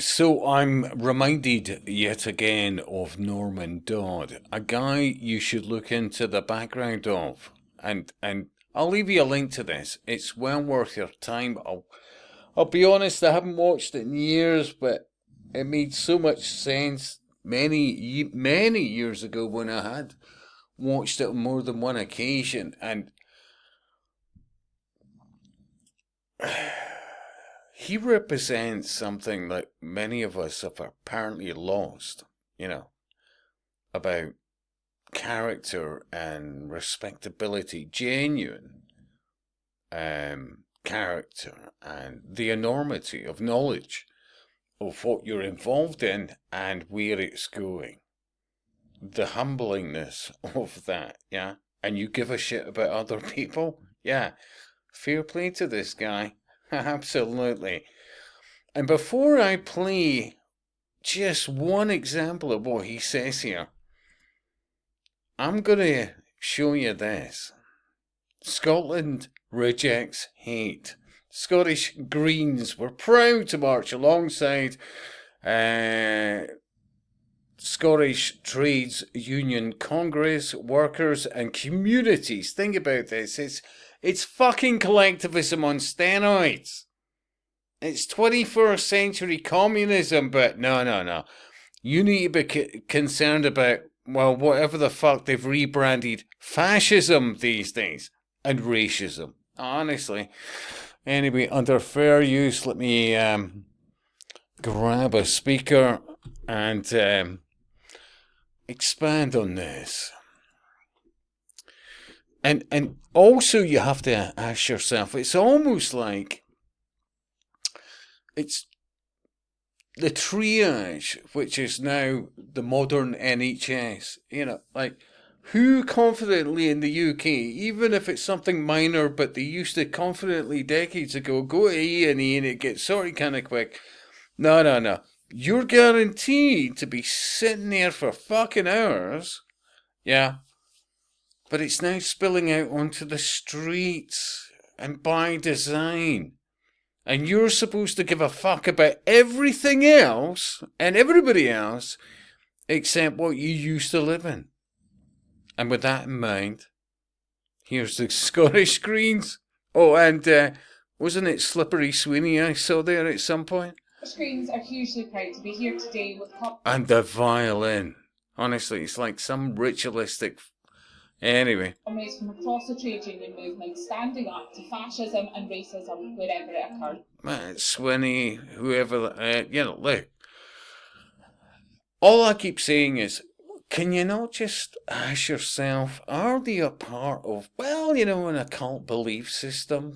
So I'm reminded yet again of Norman Dodd, a guy you should look into the background of, and I'll leave you a link to this. It's well worth your time. I'll be honest, I haven't watched it in years, but it made so much sense many years ago when I had watched it on more than one occasion, and he represents something that many of us have apparently lost, you know, about character and respectability, genuine character, and the enormity of knowledge of what you're involved in and where it's going. The humblingness of that, yeah? And you give a shit about other people? Yeah. Fair play to this guy. Absolutely. And before I play just one example of what he says here, I'm going to show you this. Scotland rejects hate. Scottish Greens were proud to march alongside Scottish Trades Union Congress workers and communities. Think about this. It's fucking collectivism on steroids. It's 21st century communism, but no. You need to be concerned about, well, whatever the fuck they've rebranded fascism these days and racism. Honestly. Anyway, under fair use, let me grab a speaker and expand on this. And also you have to ask yourself, it's almost like it's the triage, which is now the modern NHS, like who confidently in the UK, even if it's something minor, but they used to confidently decades ago go to E&E and it gets sorted kind of quick. No. You're guaranteed to be sitting there for fucking hours, yeah, but it's now spilling out onto the streets and by design. And you're supposed to give a fuck about everything else and everybody else except what you used to live in. And with that in mind, here's the Scottish Greens. Oh, and wasn't it Slippery Sweeney I saw there at some point? Scottish Greens are hugely proud to be here today with And the violin. Honestly, it's like some ritualistic. Anyway. Families from across the trade union movement standing up to fascism and racism wherever it occurred. Sweeney, whoever, look. All I keep saying is, can you not just ask yourself, are they a part of, an occult belief system,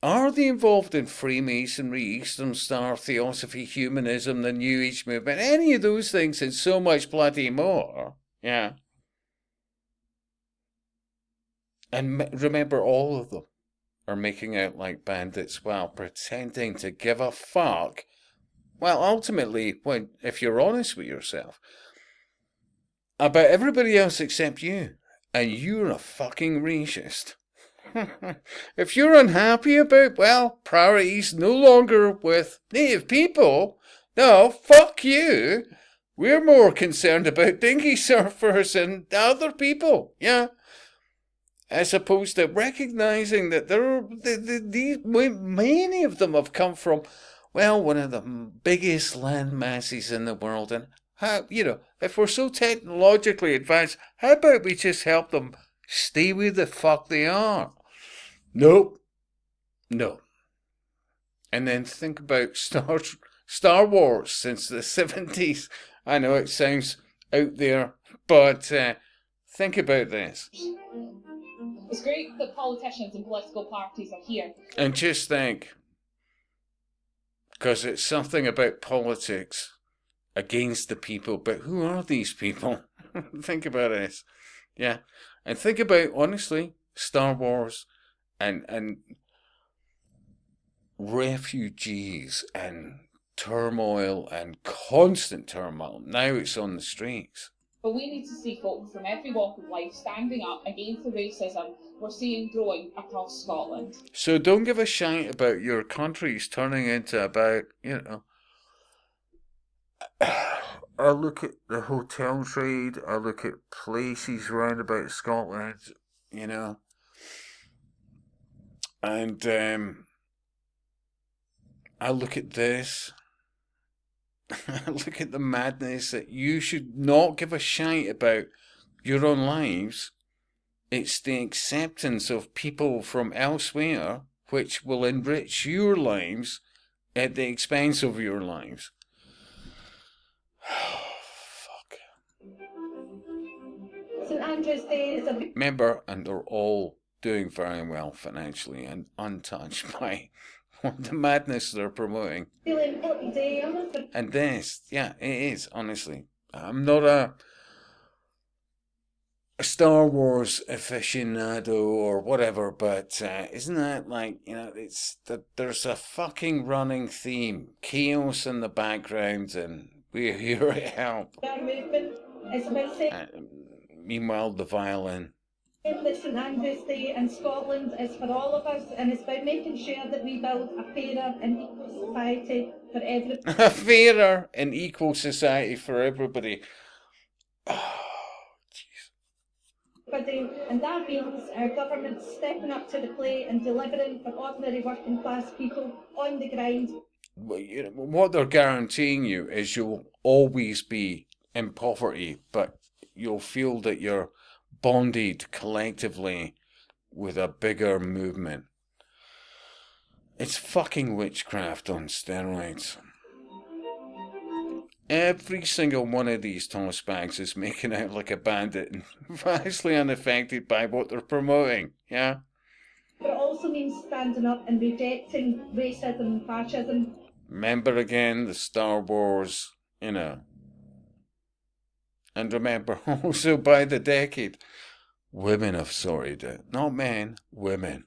Are they involved in Freemasonry, Eastern Star Theosophy, humanism, the New Age movement, any of those things and so much bloody more? Yeah. And remember, all of them are making out like bandits while pretending to give a fuck. Well, ultimately, if you're honest with yourself, about everybody else except you, and you're a fucking racist. If you're unhappy about, priorities no longer with native people, no, fuck you. We're more concerned about dinghy surfers and other people, yeah. As opposed to recognizing that many of them have come from, one of the biggest land masses in the world. And how, if we're so technologically advanced, how about we just help them stay where the fuck they are? Nope. No. And then think about Star Wars since the 70s. I know it sounds out there, but think about this. It's great that politicians and political parties are here. And just think, because it's something about politics against the people, but who are these people? Think about this. Yeah. And think about, honestly, Star Wars and refugees and turmoil and constant turmoil. Now it's on the streets. But we need to see folk from every walk of life standing up against the racism we're seeing growing across Scotland. So don't give a shite about your countries turning into about, I look at the hotel trade, I look at places round about Scotland, and I look at this. Look at the madness that you should not give a shite about your own lives. It's the acceptance of people from elsewhere which will enrich your lives at the expense of your lives. Fuck. St Andrew's Day is a... Remember, and they're all doing very well financially and untouched by the madness they're promoting. And this, yeah, it is, honestly. I'm not a Star Wars aficionado or whatever, but isn't that like, it's that there's a fucking running theme. Chaos in the background, and we're here to help. Our movement is about saying... Meanwhile, the violin. That St Andrew's Day in Scotland is for all of us, and it's about making sure that we build a fairer and equal society for everybody. A fairer and equal society for everybody. Oh, jeez. And that means our government stepping up to the plate and delivering for ordinary working class people on the grind. Well, what they're guaranteeing you is you'll always be in poverty, but you'll feel that you're bonded collectively with a bigger movement. It's fucking witchcraft on steroids. Every single one of these toss bags is making out like a bandit and vastly unaffected by what they're promoting, yeah? But it also means standing up and rejecting racism and fascism. Remember again the Star Wars, And remember also by the decade, women have sorted it. Not men, women.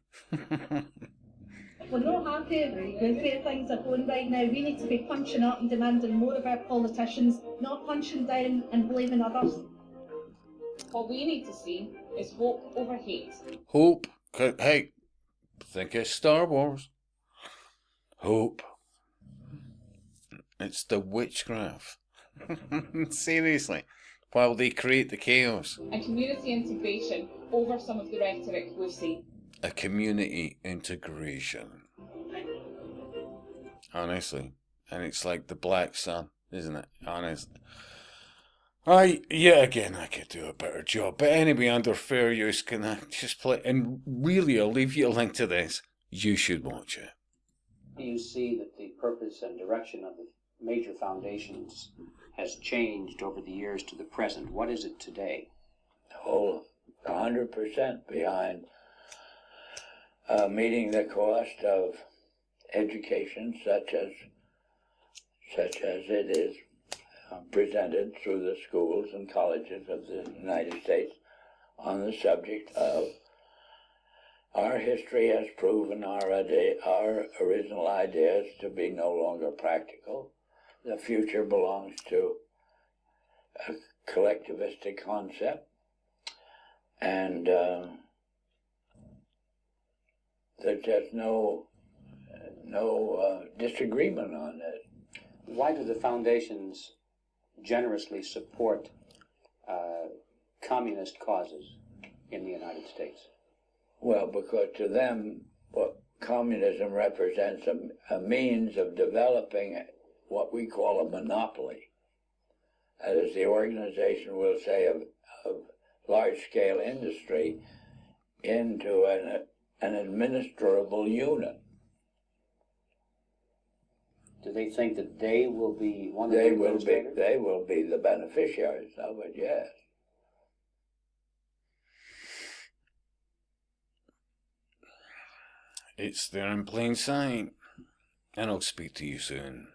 We're not happy with where things are going right now. We need to be punching up and demanding more of our politicians, not punching down and blaming others. What we need to see is hope over hate. Hope. Hey, think of Star Wars. Hope. It's the witchcraft. Seriously. While they create the chaos. And community integration over some of the rhetoric we've seen. A community integration. Honestly. And it's like the black sun, isn't it? Honestly. Again, I could do a better job. But anyway, under fair use, can I just play? And really, I'll leave you a link to this. You should watch it. You see that the purpose and direction of the major foundations has changed over the years to the present. What is it today? Oh, 100% behind meeting the cost of education such as it is presented through the schools and colleges of the United States on the subject of our history has proven our original ideas to be no longer practical. The future belongs to a collectivistic concept, and there's just no disagreement on it. Why do the foundations generously support communist causes in the United States? Well, because to them, what communism represents a means of developing what we call a monopoly. That is, the organization will say of large-scale industry into an administrable unit. Do they think that they will be one of the administrators? They will be the beneficiaries of it, yes. It's there in plain sight. And I'll speak to you soon.